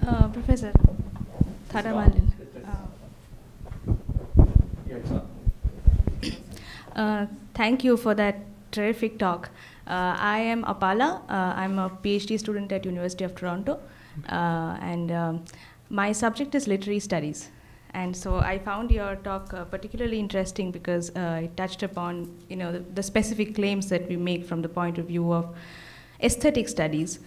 Professor Thatamanil. Thank you for that terrific talk. I am Apala. I'm a PhD student at University of Toronto, and my subject is literary studies. And so I found your talk particularly interesting because it touched upon, the specific claims that we make from the point of view of aesthetic studies.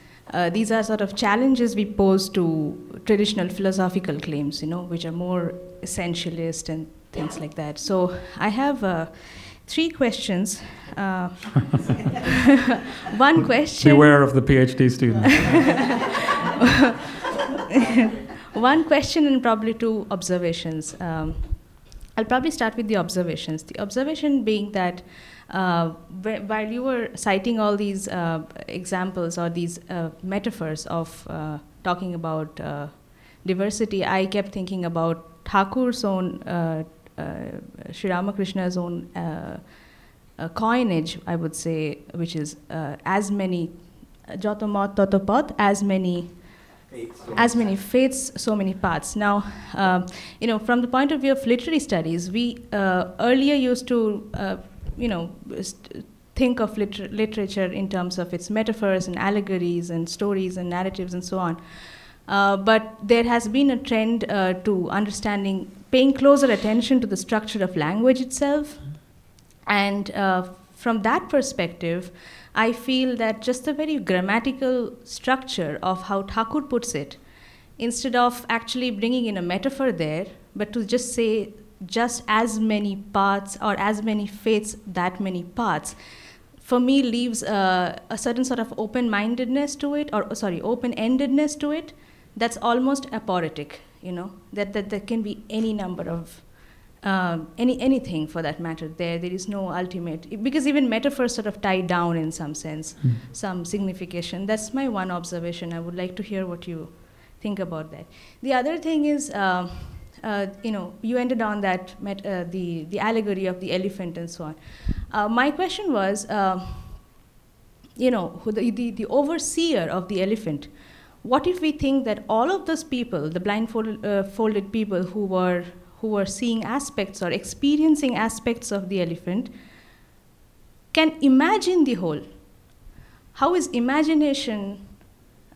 These are sort of challenges we pose to traditional philosophical claims, which are more essentialist and things like that. So I have 3 questions. One question. Beware of the PhD student. One question and probably 2 observations. I'll probably start with the observations. The observation being that while you were citing all these examples or these metaphors of talking about diversity, I kept thinking about Thakur's own, Sri Ramakrishna's own coinage, I would say, which is as many, Joto Mat Toto Path, as many faiths, so many paths. Now, from the point of view of literary studies, we earlier used to, think of literature in terms of its metaphors and allegories and stories and narratives and so on. But there has been a trend to understanding, paying closer attention to the structure of language itself. And from that perspective, I feel that just the very grammatical structure of how Thakur puts it, instead of actually bringing in a metaphor there, but to just say just as many paths or as many faiths, that many paths, for me leaves a certain sort of open-mindedness to it, or open-endedness to it, that's almost aporetic, that there can be any number of anything for that matter there. There is no ultimate, because even metaphors sort of tie down in some sense, some signification. That's my one observation. I would like to hear what you think about that. The other thing is, you ended on that, the allegory of the elephant and so on. My question was, the overseer of the elephant, what if we think that all of those people, the blindfolded people who were seeing aspects or experiencing aspects of the elephant, can imagine the whole? How is imagination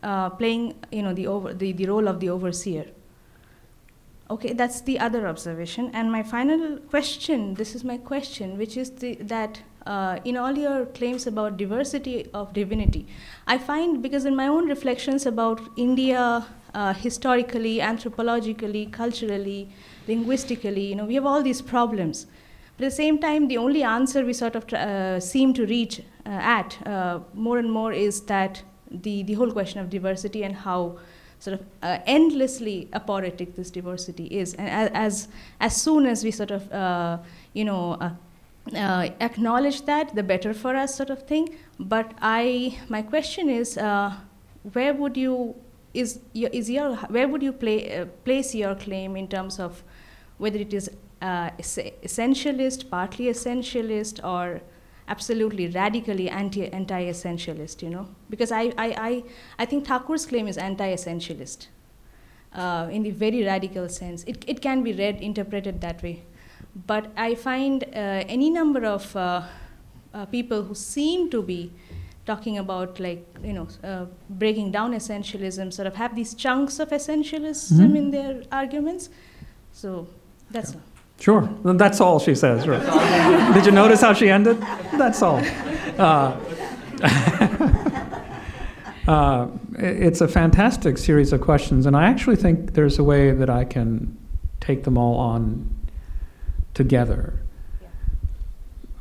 playing, the role of the overseer? Okay, that's the other observation. And my final question, this is my question, which is that in all your claims about diversity of divinity, I find, because in my own reflections about India, historically, anthropologically, culturally, linguistically, we have all these problems. But at the same time, the only answer we sort of seem to reach at more and more is that the whole question of diversity and how sort of endlessly aporetic this diversity is. And as soon as we sort of, acknowledge that, the better for us sort of thing. But my question is, where would you place your claim in terms of whether it is essentialist, partly essentialist, or absolutely radically anti-essentialist, because I think Thakur's claim is anti-essentialist in the very radical sense. It can be interpreted that way. But I find any number of people who seem to be talking about, breaking down essentialism, sort of have these chunks of essentialism in their arguments. So that's all. Sure, that's all she says. Right. Did you notice how she ended? That's all. It's a fantastic series of questions, and I actually think there's a way that I can take them all on together. Yeah.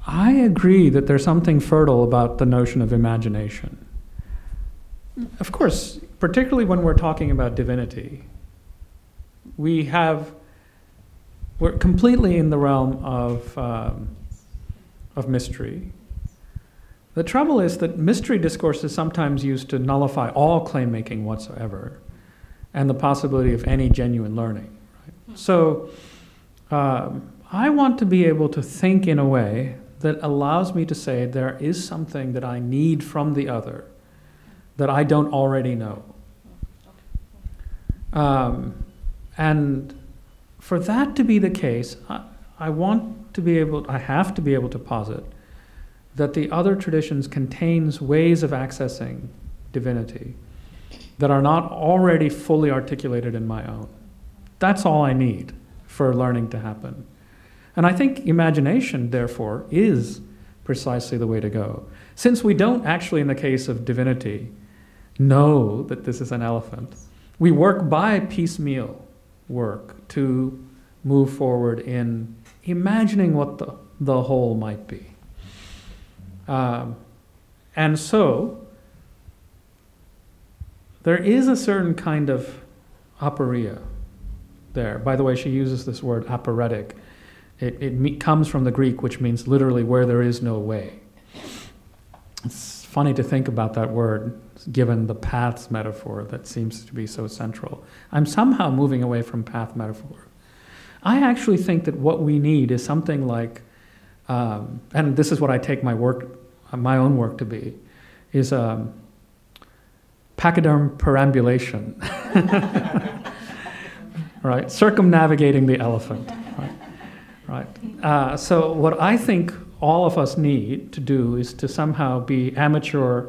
I agree that there's something fertile about the notion of imagination. Of course, particularly when we're talking about divinity, we're completely in the realm of mystery. The trouble is that mystery discourse is sometimes used to nullify all claim-making whatsoever and the possibility of any genuine learning. Right? So I want to be able to think in a way that allows me to say there is something that I need from the other that I don't already know. And for that to be the case, I have to be able to posit that the other traditions contains ways of accessing divinity that are not already fully articulated in my own. That's all I need for learning to happen. And I think imagination, therefore, is precisely the way to go. Since we don't actually, in the case of divinity, know that this is an elephant, we work by piecemeal work to move forward in imagining what the whole might be. And so, there is a certain kind of aporia there. By the way, she uses this word aporetic. It comes from the Greek, which means literally where there is no way. It's funny to think about that word, given the paths metaphor that seems to be so central. I'm somehow moving away from path metaphor. I actually think that what we need is something like, and this is what I take my own work to be, is pachyderm perambulation, right? Circumnavigating the elephant, right? So what I think all of us need to do is to somehow be amateur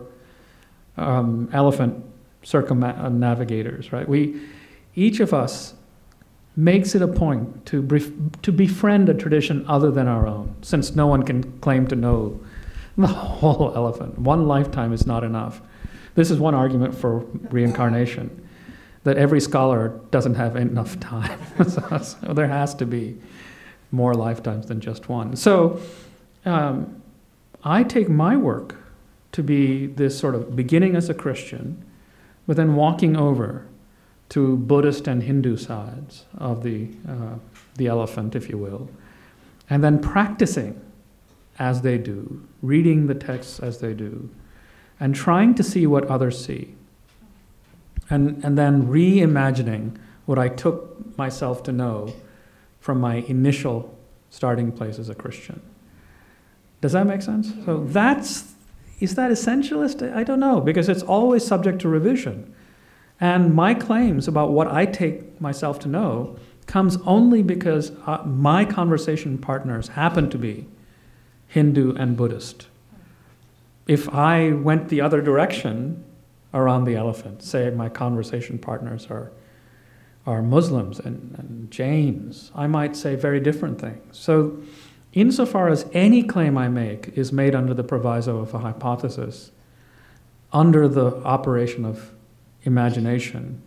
elephant circumnavigators, right? Each of us makes it a point to befriend a tradition other than our own, since no one can claim to know the whole elephant. One lifetime is not enough. This is one argument for reincarnation, that every scholar doesn't have enough time. So there has to be more lifetimes than just one. So I take my work to be this sort of beginning as a Christian, but then walking over to Buddhist and Hindu sides of the elephant, if you will, and then practicing as they do, reading the texts as they do, and trying to see what others see, and then reimagining what I took myself to know from my initial starting place as a Christian. Does that make sense? So is that essentialist? I don't know, because it's always subject to revision. And my claims about what I take myself to know comes only because my conversation partners happen to be Hindu and Buddhist. If I went the other direction around the elephant, say my conversation partners are Muslims and Jains, I might say very different things. So insofar as any claim I make is made under the proviso of a hypothesis, under the operation of imagination,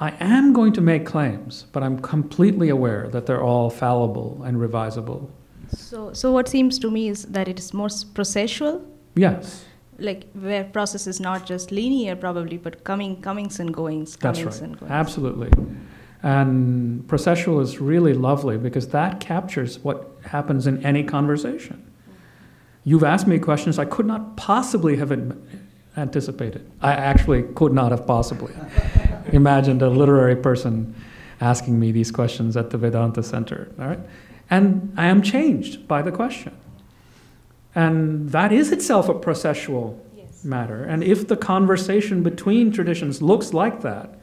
I am going to make claims, but I'm completely aware that they're all fallible and revisable. So what seems to me is that it is more processual? Yes. Like where process is not just linear probably, but comings and goings. That's right. Absolutely. And processual is really lovely because that captures what happens in any conversation. You've asked me questions I could not possibly have anticipated. I actually could not have possibly imagined a literary person asking me these questions at the Vedanta Center. All right? And I am changed by the question. And that is itself a processual matter. And if the conversation between traditions looks like that,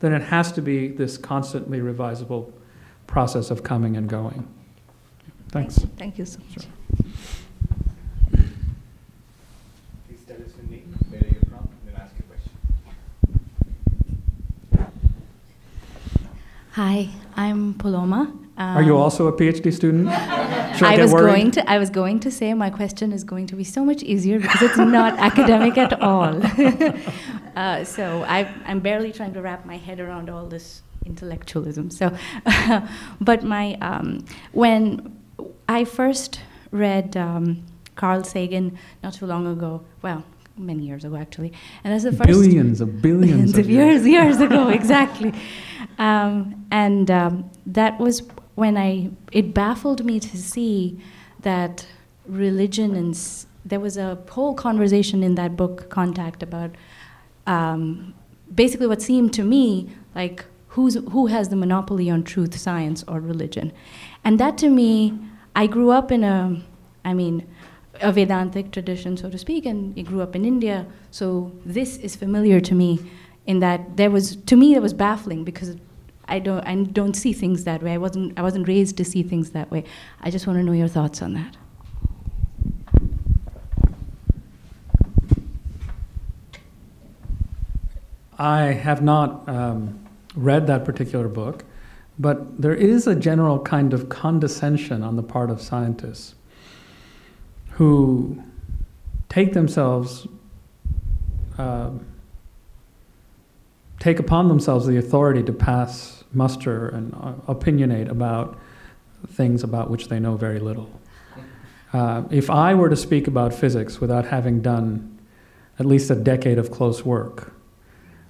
then it has to be this constantly revisable process of coming and going. Thanks. Thank you so much. Sure. Please tell us your name, where are you from, and then ask your question. Hi, I'm Paloma. Are you also a PhD student? I was going to say my question is going to be so much easier because it's not academic at all. So I'm barely trying to wrap my head around all this intellectualism. So, but when I first read Carl Sagan not too long ago, well, many years ago actually, and as the first billions of years ago, exactly, and that was when it baffled me to see that religion and there was a whole conversation in that book, Contact, about basically what seemed to me like who has the monopoly on truth, science, or religion. And that to me, I grew up in a Vedantic tradition, so to speak, and I grew up in India, so this is familiar to me in that to me, that was baffling because I don't see things that way. I wasn't raised to see things that way. I just want to know your thoughts on that. I have not read that particular book, but there is a general kind of condescension on the part of scientists who take upon themselves the authority to pass muster and opinionate about things about which they know very little. If I were to speak about physics without having done at least a decade of close work,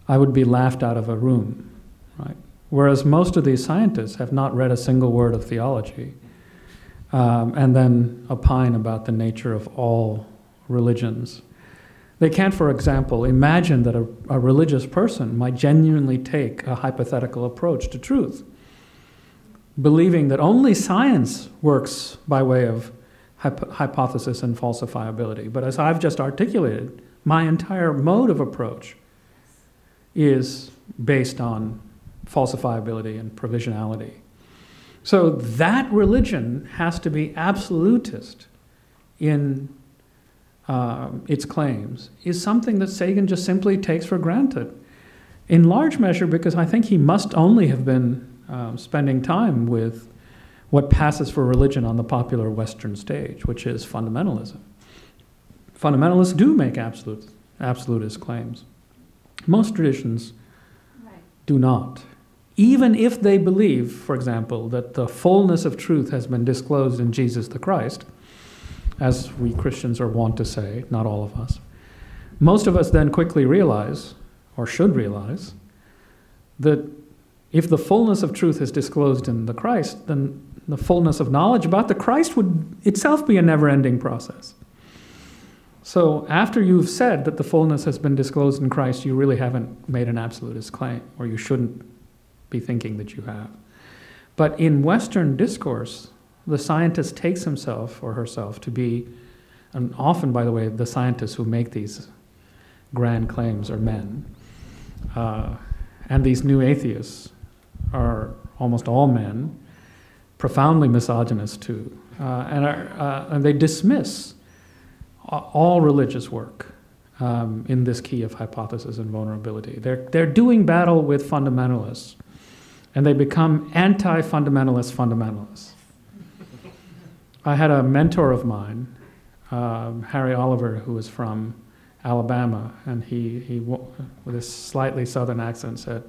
I would be laughed out of a room, right? Whereas most of these scientists have not read a single word of theology, and then opine about the nature of all religions. They can't, for example, imagine that a religious person might genuinely take a hypothetical approach to truth, believing that only science works by way of hypothesis and falsifiability. But as I've just articulated, my entire mode of approach is based on falsifiability and provisionality. So that religion has to be absolutist in its claims, is something that Sagan just simply takes for granted, in large measure because I think he must only have been spending time with what passes for religion on the popular Western stage, which is fundamentalism. Fundamentalists do make absolutist claims. Most traditions do not. Even if they believe, for example, that the fullness of truth has been disclosed in Jesus the Christ, as we Christians are wont to say, not all of us, most of us then quickly realize, or should realize, that if the fullness of truth is disclosed in the Christ, then the fullness of knowledge about the Christ would itself be a never-ending process. So after you've said that the fullness has been disclosed in Christ, you really haven't made an absolutist claim, or you shouldn't be thinking that you have. But in Western discourse, the scientist takes himself or herself to be, and often, by the way, the scientists who make these grand claims are men. And these new atheists are almost all men, profoundly misogynist too, and they dismiss all religious work in this key of hypothesis and vulnerability. They're doing battle with fundamentalists, and they become anti-fundamentalist. I had a mentor of mine, Harry Oliver, who was from Alabama, and he with a slightly southern accent said,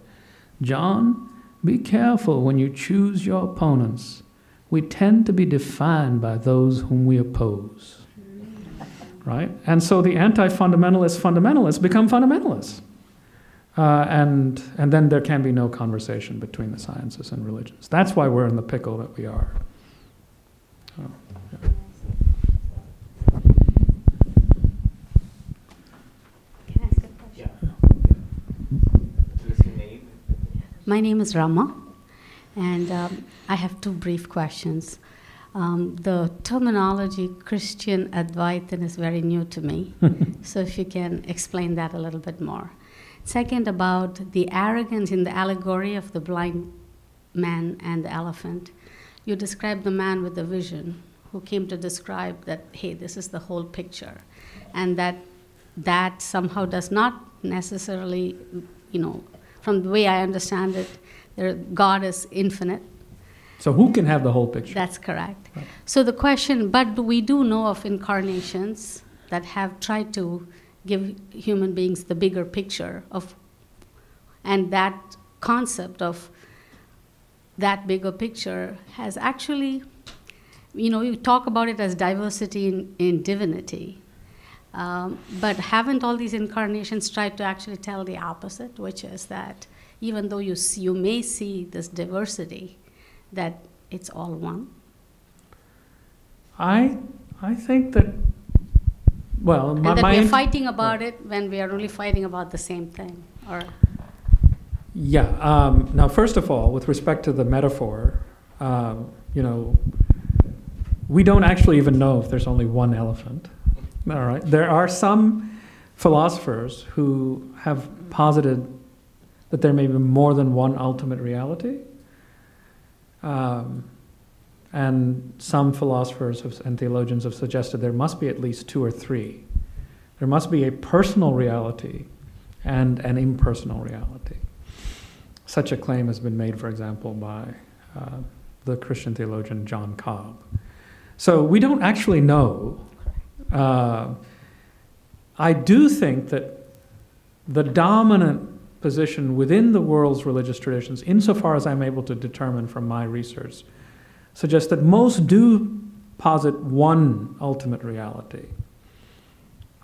"John, be careful when you choose your opponents. We tend to be defined by those whom we oppose." Right? And so the fundamentalists become fundamentalists. And then there can be no conversation between the sciences and religions. That's why we're in the pickle that we are. So, yeah. Can I ask a question? Yeah. My name is Rama, and I have two brief questions. The terminology Christian Advaitin is very new to me, so if you can explain that a little bit more. Second, about the arrogance in the allegory of the blind man and the elephant. You described the man with the vision who came to describe that, hey, this is the whole picture, and that somehow does not necessarily, from the way I understand it, God is infinite. So who can have the whole picture? That's correct. Right. So the question, but we do know of incarnations that have tried to give human beings the bigger picture of, and that concept of that bigger picture has actually, you talk about it as diversity in divinity, but haven't all these incarnations tried to actually tell the opposite, which is that even though you may see this diversity, that it's all one? I think that, well, and that we are fighting about it when we are only fighting about the same thing, or? Yeah. Now, first of all, with respect to the metaphor, we don't actually even know if there's only one elephant. All right. There are some philosophers who have posited that there may be more than one ultimate reality. And some philosophers and theologians have suggested there must be at least two or three. There must be a personal reality and an impersonal reality. Such a claim has been made, for example, by the Christian theologian John Cobb. So we don't actually know. I do think that the dominant position within the world's religious traditions, insofar as I'm able to determine from my research, suggests that most do posit one ultimate reality.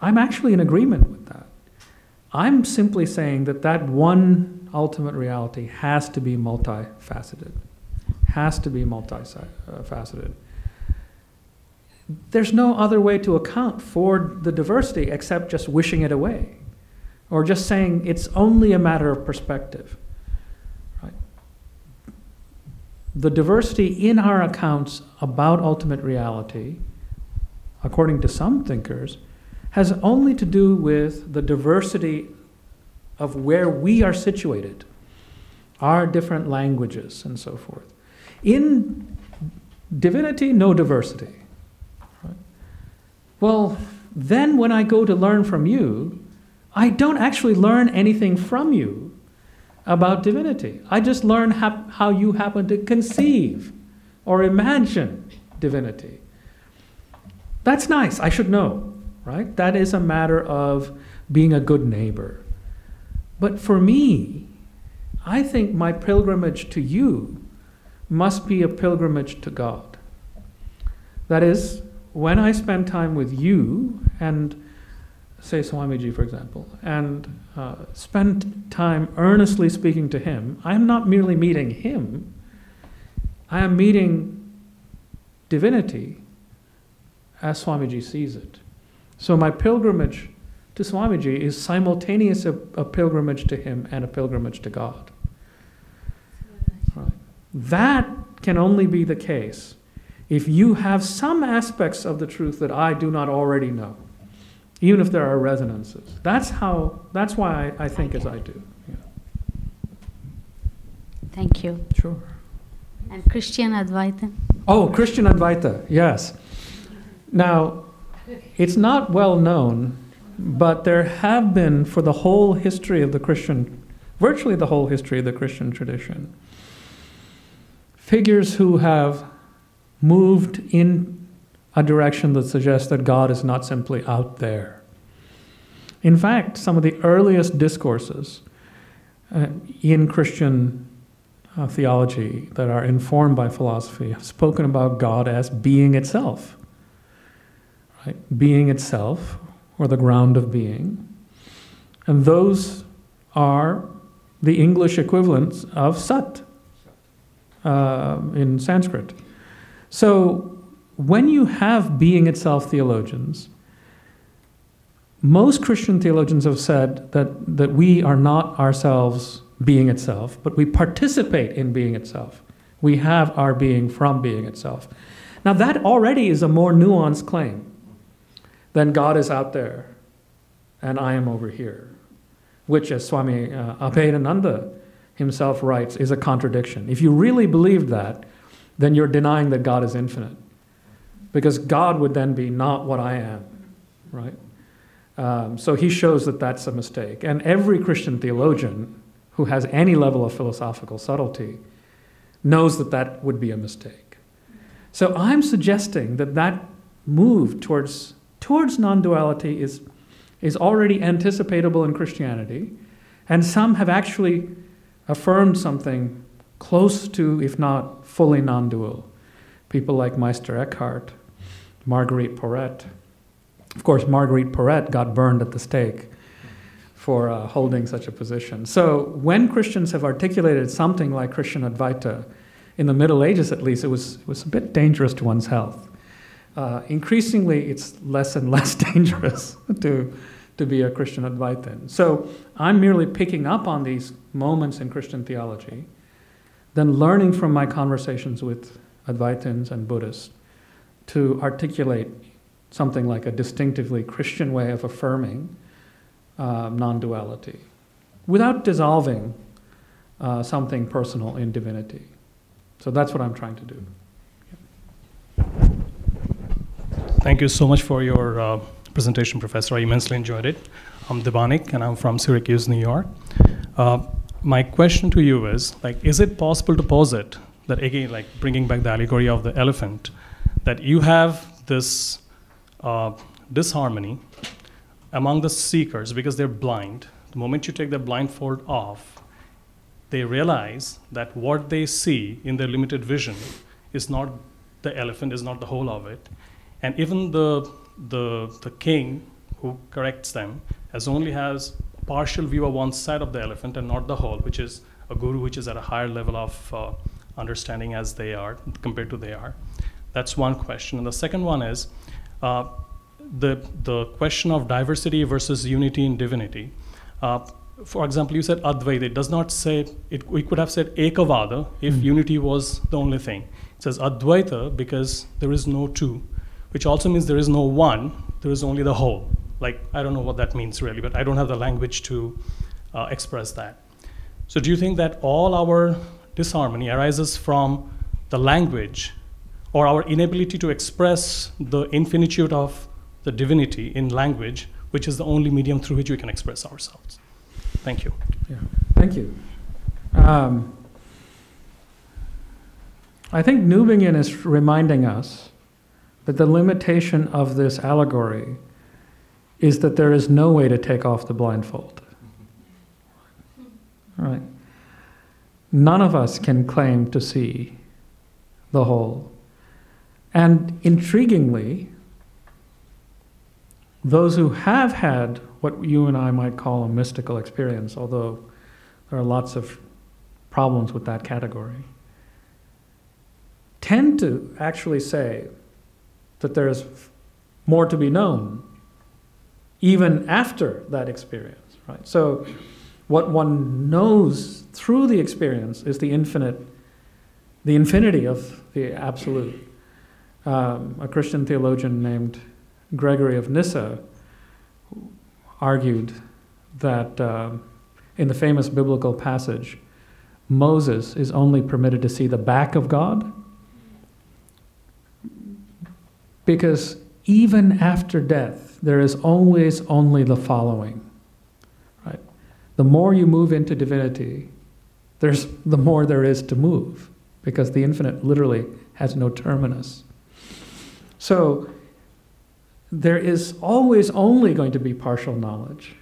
I'm actually in agreement with that. I'm simply saying that that one ultimate reality has to be multifaceted. Has to be multifaceted. There's no other way to account for the diversity except just wishing it away, or just saying it's only a matter of perspective. Right? The diversity in our accounts about ultimate reality, according to some thinkers, has only to do with the diversity of where we are situated, our different languages and so forth. In divinity, no diversity. Right? Well, then when I go to learn from you, I don't actually learn anything from you about divinity. I just learn how you happen to conceive or imagine divinity. That's nice, I should know, right? That is a matter of being a good neighbor. But for me, I think my pilgrimage to you must be a pilgrimage to God. That is, when I spend time with you and, say, Swamiji, for example, and spend time earnestly speaking to him, I am not merely meeting him, I am meeting divinity as Swamiji sees it. So my pilgrimage to Swamiji is simultaneous a pilgrimage to him and a pilgrimage to God. Right. That can only be the case if you have some aspects of the truth that I do not already know, even if there are resonances. That's why I think as I do. Yeah. Thank you. Sure. And Christian Advaita? Oh, Christian Advaita, yes. Now, it's not well known, but there have been, for the whole history of the Christian, virtually the whole history of the Christian tradition, figures who have moved in a direction that suggests that God is not simply out there. In fact, some of the earliest discourses in Christian theology that are informed by philosophy have spoken about God as being itself. Right? Being itself, or the ground of being. And those are the English equivalents of Sat in Sanskrit. So when you have being itself theologians, most Christian theologians have said that we are not ourselves being itself, but we participate in being itself. We have our being from being itself. Now that already is a more nuanced claim than God is out there and I am over here, which, as Swami Abhedananda himself writes, is a contradiction. If you really believed that, then you're denying that God is infinite, because God would then be not what I am, right? So he shows that that's a mistake. And every Christian theologian who has any level of philosophical subtlety knows that that would be a mistake. So I'm suggesting that move towards non-duality is already anticipatable in Christianity, and some have actually affirmed something close to, if not fully non-dual. People like Meister Eckhart, Marguerite Porete. Of course, Marguerite Porete got burned at the stake for holding such a position. So when Christians have articulated something like Christian Advaita, in the Middle Ages at least, it was a bit dangerous to one's health. Increasingly, it's less and less dangerous to be a Christian Advaitin. So I'm merely picking up on these moments in Christian theology, then learning from my conversations with Advaitins and Buddhists to articulate something like a distinctively Christian way of affirming non-duality, without dissolving something personal in divinity. So that's what I'm trying to do. Thank you so much for your presentation, Professor. I immensely enjoyed it. I'm Devanik, and I'm from Syracuse, New York. My question to you is, is it possible to posit that, again, bringing back the allegory of the elephant, that you have this disharmony among the seekers because they're blind. The moment you take their blindfold off, they realize that what they see in their limited vision is not the elephant, is not the whole of it. And even the king who corrects them only has a partial view of one side of the elephant and not the whole, which is a guru which is at a higher level of understanding as they are compared to they are. That's one question. And the second one is the question of diversity versus unity in divinity. For example, you said Advaita. It does not say, we could have said Ekavada if unity was the only thing. It says Advaita because there is no two, which also means there is no one, there is only the whole. I don't know what that means really, but I don't have the language to express that. So do you think that all our disharmony arises from the language or our inability to express the infinitude of the divinity in language, which is the only medium through which we can express ourselves? Thank you. Yeah, thank you. I think Nubingen is reminding us that the limitation of this allegory is that there is no way to take off the blindfold. Right? None of us can claim to see the whole. And intriguingly, those who have had what you and I might call a mystical experience, although there are lots of problems with that category, tend to actually say that there's more to be known even after that experience, right? So what one knows through the experience is the infinity of the absolute. A Christian theologian named Gregory of Nyssa argued that in the famous biblical passage, Moses is only permitted to see the back of God because even after death, there is always only the following. Right? The more you move into divinity, the more there is to move, because the infinite literally has no terminus. So there is always only going to be partial knowledge,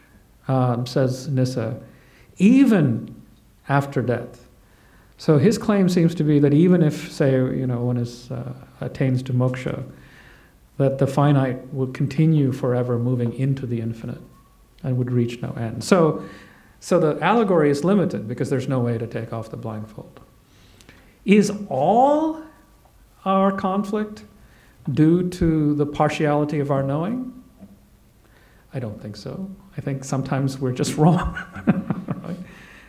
says Nyssa, even after death. So his claim seems to be that even if, say, one attains to moksha, that the finite will continue forever moving into the infinite and would reach no end. So the allegory is limited because there's no way to take off the blindfold. Is all our conflict due to the partiality of our knowing? I don't think so. I think sometimes we're just wrong.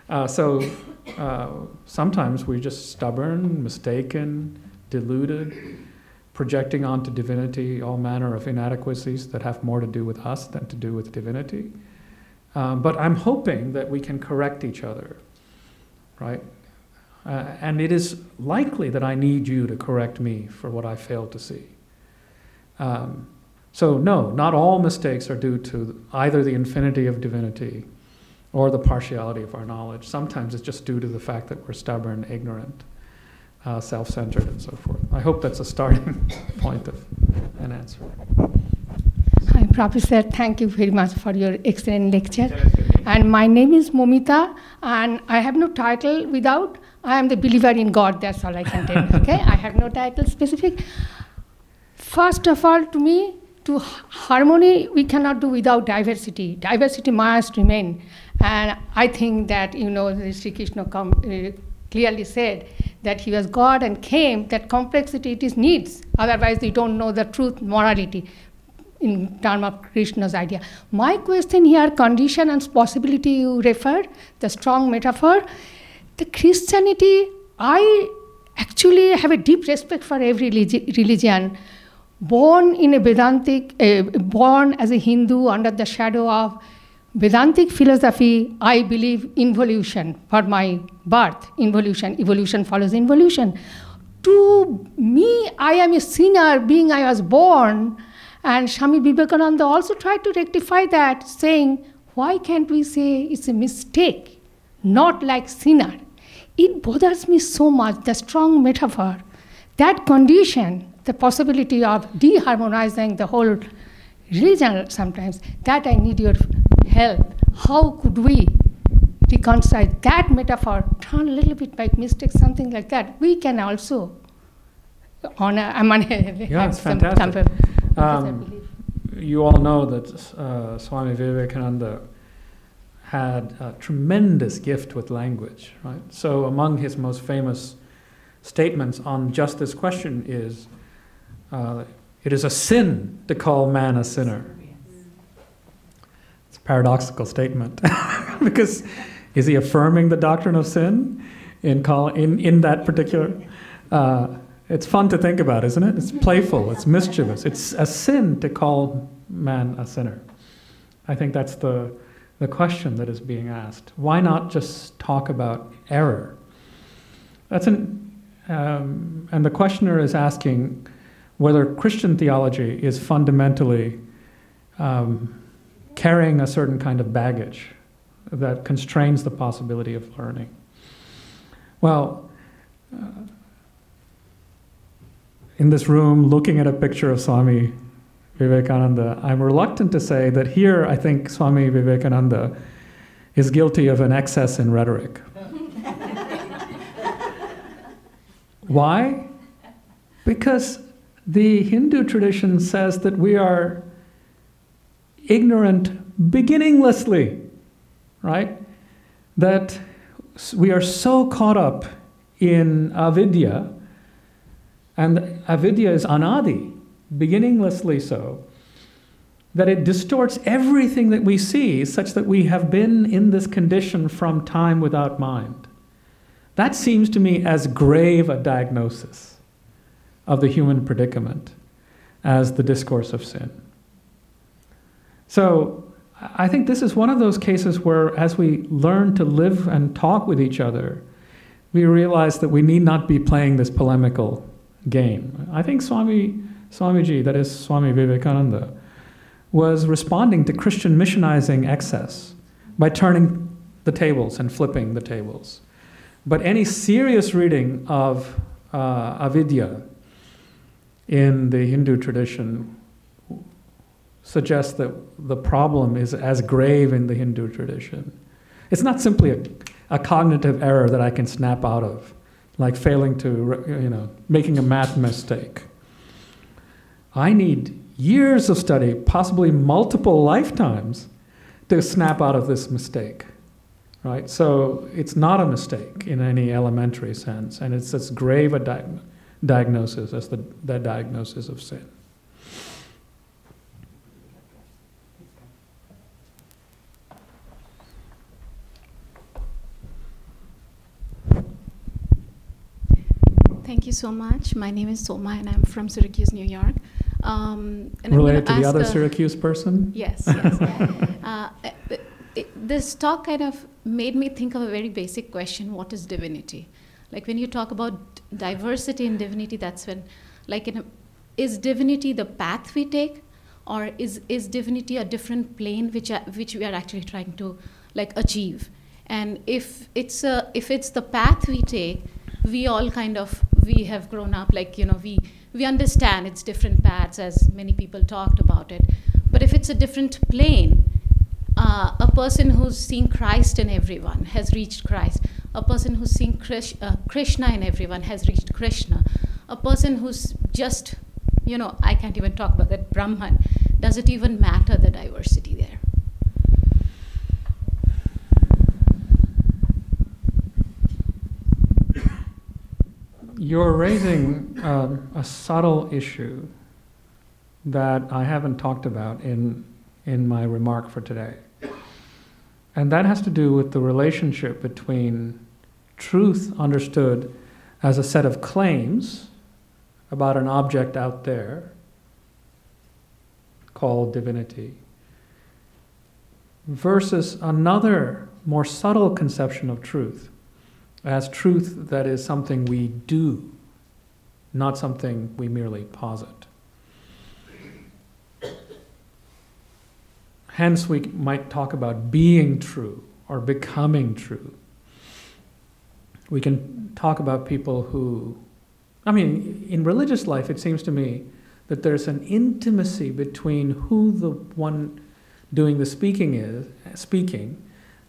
Right? Sometimes we're just stubborn, mistaken, deluded, projecting onto divinity all manner of inadequacies that have more to do with us than to do with divinity. But I'm hoping that we can correct each other, right? And it is likely that I need you to correct me for what I fail to see. So no, not all mistakes are due to either the infinity of divinity or the partiality of our knowledge. Sometimes it's just due to the fact that we're stubborn, ignorant, self-centered, and so forth. I hope that's a starting point of an answer. Hi, Professor. Thank you very much for your excellent lecture. And my name is Momita, and I have no title I am the believer in God. That's all I can tell you. Okay? I have no title specific. First of all, to me, to harmony, we cannot do without diversity. Diversity must remain. And I think that, Sri Krishna clearly said that he was God and came, that complexity it is needs. Otherwise, we don't know the truth, morality, in terms of Krishna's idea. My question here, condition and possibility you referred, the strong metaphor. The Christianity, I actually have a deep respect for every religion. Born in a Vedantic, born as a Hindu under the shadow of Vedantic philosophy, I believe involution for my birth, involution, evolution follows involution. To me, I am a sinner being I was born, and Swami Vivekananda also tried to rectify that, saying, why can't we say it's a mistake, not like sinner? It bothers me so much, the strong metaphor, that condition, the possibility of deharmonizing the whole religion sometimes, that I need your help. How could we reconcile that metaphor, turn a little bit by mistake, something like that? We can also honor, yeah, it's fantastic. You all know that Swami Vivekananda had a tremendous gift with language, right? So among his most famous statements on just this question is, it is a sin to call man a sinner. It's a paradoxical statement because is he affirming the doctrine of sin in that particular? It's fun to think about, isn't it? It's playful, it's mischievous. It's a sin to call man a sinner. I think that's the question that is being asked. Why not just talk about error? And the questioner is asking whether Christian theology is fundamentally carrying a certain kind of baggage that constrains the possibility of learning. Well, in this room, looking at a picture of Swami Vivekananda, I'm reluctant to say that here I think Swami Vivekananda is guilty of an excess in rhetoric. Why? Because the Hindu tradition says that we are ignorant beginninglessly, right? That we are so caught up in avidya, and avidya is anadi, beginninglessly so, that it distorts everything that we see, such that we have been in this condition from time without mind. That seems to me as grave a diagnosis of the human predicament as the discourse of sin. So I think this is one of those cases where, as we learn to live and talk with each other, we realize that we need not be playing this polemical game. I think Swamiji, that is Swami Vivekananda, was responding to Christian missionizing excess by turning the tables and flipping the tables. But any serious reading of avidya in the Hindu tradition suggests that the problem is as grave in the Hindu tradition. It's not simply a cognitive error that I can snap out of, like failing to, making a math mistake. I need years of study, possibly multiple lifetimes, to snap out of this mistake, right? So it's not a mistake in any elementary sense, and it's as grave a diagnosis as the diagnosis of sin. Thank you so much. My name is Soma, and I'm from Syracuse, New York. Related to the other Syracuse person? Yes. This talk kind of made me think of a very basic question: what is divinity? Like when you talk about diversity in divinity, that's when, is divinity the path we take, or is divinity a different plane which we are actually trying to achieve? And if it's the path we take, we have grown up, we understand it's different paths, as many people talked about it. But if it's a different plane, a person who's seeing Christ in everyone has reached Christ. A person who's seeing Krishna in everyone has reached Krishna. A person who's just, I can't even talk about that, Brahman. Does it even matter, the diversity there? You're raising a subtle issue that I haven't talked about in my remark for today. And that has to do with the relationship between truth understood as a set of claims about an object out there called divinity, versus another more subtle conception of truth as truth that is something we do, not something we merely posit. Hence, we might talk about being true or becoming true. We can talk about people who, in religious life, it seems to me that there's an intimacy between who the one doing the speaking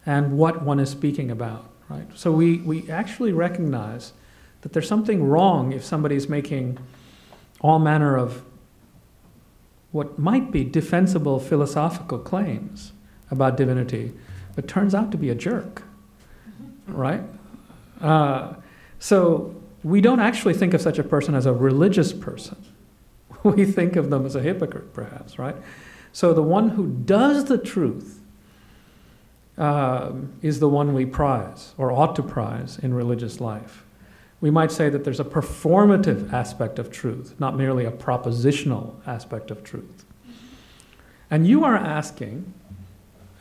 and what one is speaking about, right? So we actually recognize that there's something wrong if somebody's making all manner of what might be defensible philosophical claims about divinity, but turns out to be a jerk, right? So we don't actually think of such a person as a religious person. We think of them as a hypocrite, perhaps, right? So the one who does the truth is the one we prize, or ought to prize, in religious life. We might say that there's a performative aspect of truth, not merely a propositional aspect of truth. And you are asking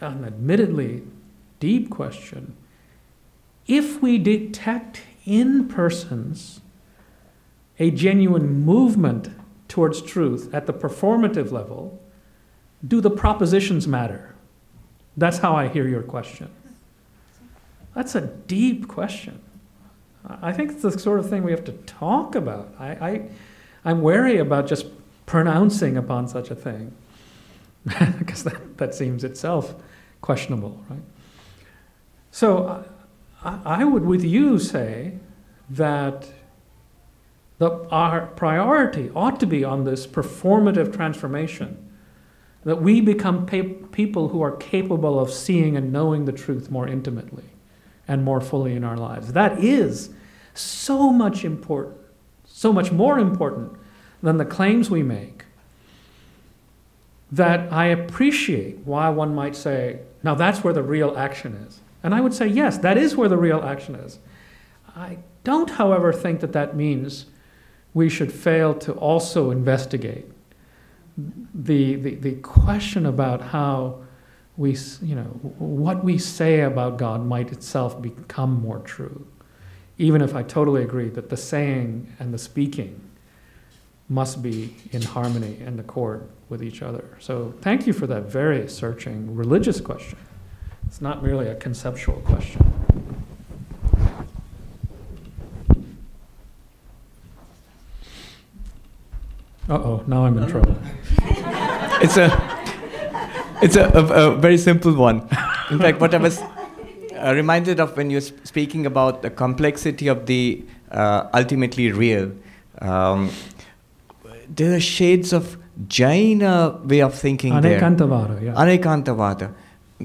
an admittedly deep question: if we detect in persons a genuine movement towards truth at the performative level, do the propositions matter? That's how I hear your question. That's a deep question. I think it's the sort of thing we have to talk about. I'm wary about just pronouncing upon such a thing, because that seems itself questionable, right? So I would with you say that our priority ought to be on this performative transformation, that we become people who are capable of seeing and knowing the truth more intimately and more fully in our lives. That is so much important, so much more important than the claims we make, that I appreciate why one might say, now that's where the real action is. And I would say, yes, that is where the real action is. I don't, however, think that that means we should fail to also investigate the question about how we, what we say about God might itself become more true. Even if I totally agree that the saying and the speaking must be in harmony and accord with each other. So thank you for that very searching religious question. It's not merely a conceptual question. Uh-oh, now I'm in trouble. It's a very simple one. In fact, what I was reminded of when you're speaking about the complexity of the ultimately real, there are shades of Jaina way of thinking there. Anekantavada, yeah. Anekantavada.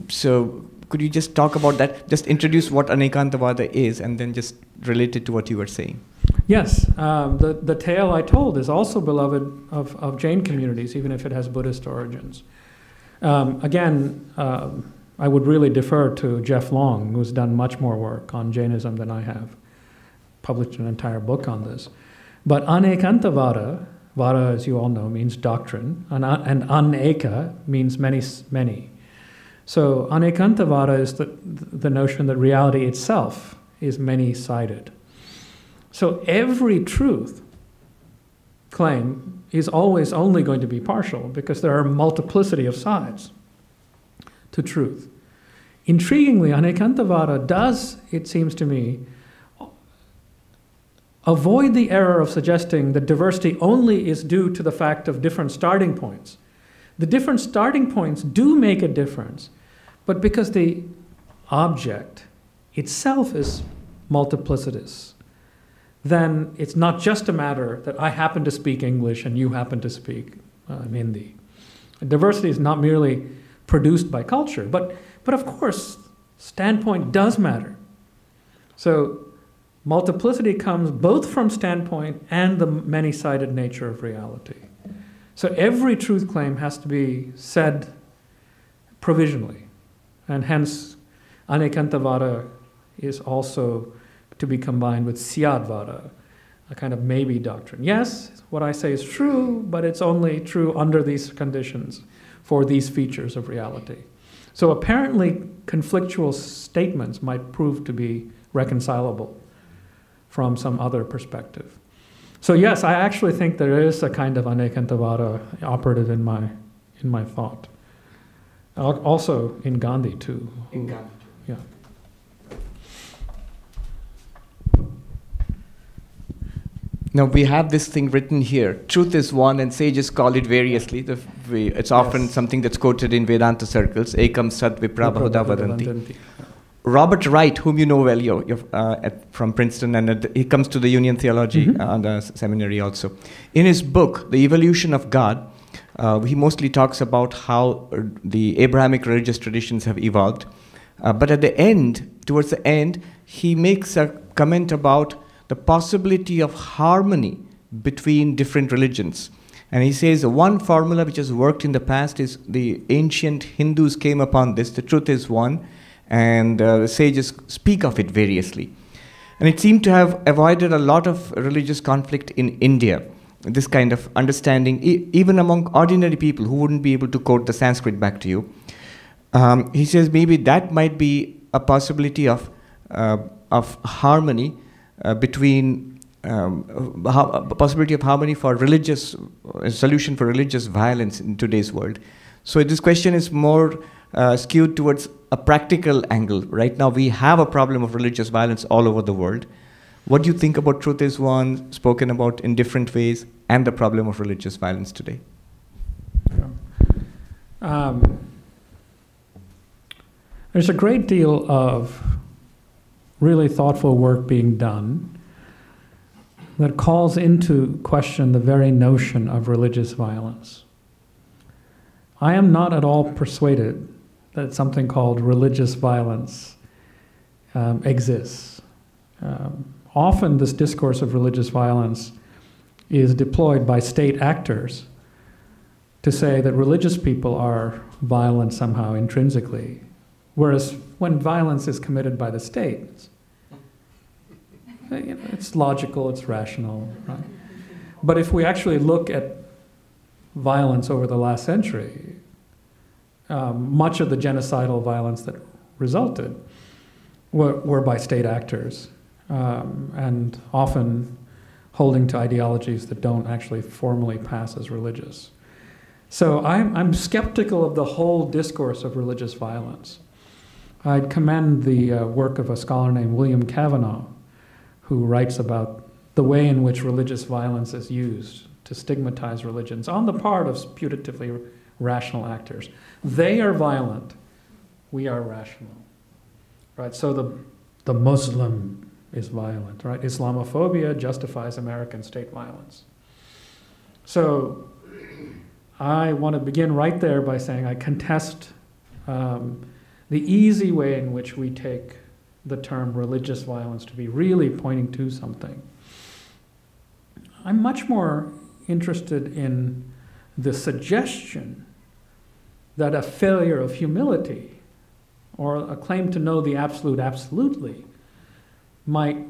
So could you just talk about that? Just introduce what Anekantavada is and then just relate it to what you were saying. Yes, the tale I told is also beloved of Jain communities, even if it has Buddhist origins. Again, I would really defer to Jeff Long, who's done much more work on Jainism than I have, published an entire book on this. But Anekantavada, Vada, as you all know, means doctrine, and Aneka means many. So Anekantavada is the notion that reality itself is many-sided. So every truth claim is always only going to be partial because there are a multiplicity of sides to truth. Intriguingly, Anekantavada does, it seems to me, avoid the error of suggesting that diversity only is due to the fact of different starting points. The different starting points do make a difference, but because the object itself is multiplicitous, then it's not just a matter that I happen to speak English and you happen to speak Hindi. Diversity is not merely produced by culture, but of course, standpoint does matter. So multiplicity comes both from standpoint and the many-sided nature of reality. So every truth claim has to be said provisionally, and hence Anekantavada is also to be combined with Syadvada, a kind of maybe doctrine. Yes, what I say is true, but it's only true under these conditions for these features of reality. So apparently conflictual statements might prove to be reconcilable from some other perspective. So yes, I actually think there is a kind of anekantavada operative in my thought. Also in Gandhi too. In Gandhi too. Yeah. Now we have this thing written here. Truth is one, and sages call it variously. It's often something that's quoted in Vedanta circles. Ekam sat vipra bahuda vadanti. Robert Wright, whom you know well, you're from Princeton, and he comes to the Union Theology on the Seminary also. In his book, The Evolution of God, he mostly talks about how the Abrahamic religious traditions have evolved. But at the end, towards the end, he makes a comment about the possibility of harmony between different religions. And he says one formula which has worked in the past is the ancient Hindus came upon this, the truth is one, and the sages speak of it variously. And it seemed to have avoided a lot of religious conflict in India, this kind of understanding, even among ordinary people who wouldn't be able to quote the Sanskrit back to you. He says maybe that might be a possibility of harmony between a possibility of harmony for religious, a solution for religious violence in today's world. So this question is more skewed towards a practical angle. Right now we have a problem of religious violence all over the world. What do you think about truth is one, spoken about in different ways, and the problem of religious violence today? There's a great deal of really thoughtful work being done that calls into question the very notion of religious violence. I am not at all persuaded that something called religious violence exists. Often this discourse of religious violence is deployed by state actors to say that religious people are violent somehow intrinsically, whereas when violence is committed by the state, it's logical, it's rational, right? But if we actually look at violence over the last century, much of the genocidal violence that resulted were by state actors, and often holding to ideologies that don't actually formally pass as religious. So I'm skeptical of the whole discourse of religious violence. I'd commend the work of a scholar named William Cavanaugh, who writes about the way in which religious violence is used to stigmatize religions on the part of putatively rational actors. They are violent, we are rational, right? So the Muslim is violent, right? Islamophobia justifies American state violence. So I want to begin right there by saying I contest the easy way in which we take the term religious violence to be really pointing to something. I'm much more interested in the suggestion that a failure of humility or a claim to know the absolute absolutely might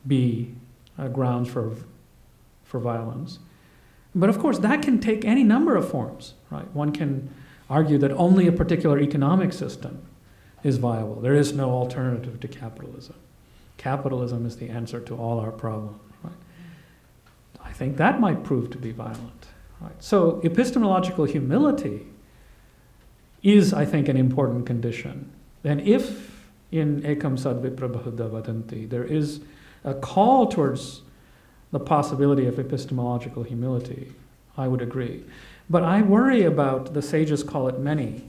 be grounds for violence. But of course, that can take any number of forms, right? One can argue that only a particular economic system is viable. There is no alternative to capitalism. Capitalism is the answer to all our problems, right? I think that might prove to be violent, right? So epistemological humility is, I think, an important condition. And if in ekam sad vipra bahuda vadanti there is a call towards the possibility of epistemological humility, I would agree. But I worry about, the sages call it many,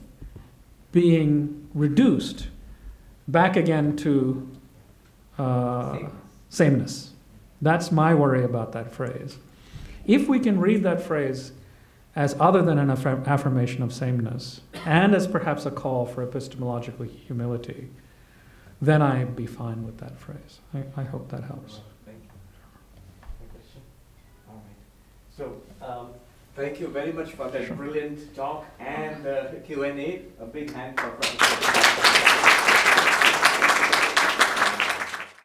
being reduced back again to sameness. That's my worry about that phrase. If we can read that phrase as other than an affirmation of sameness, and as perhaps a call for epistemological humility, then I'd be fine with that phrase. I hope that helps. Thank you. All right. So, thank you very much for that brilliant talk and Q&A. A big hand for Professor.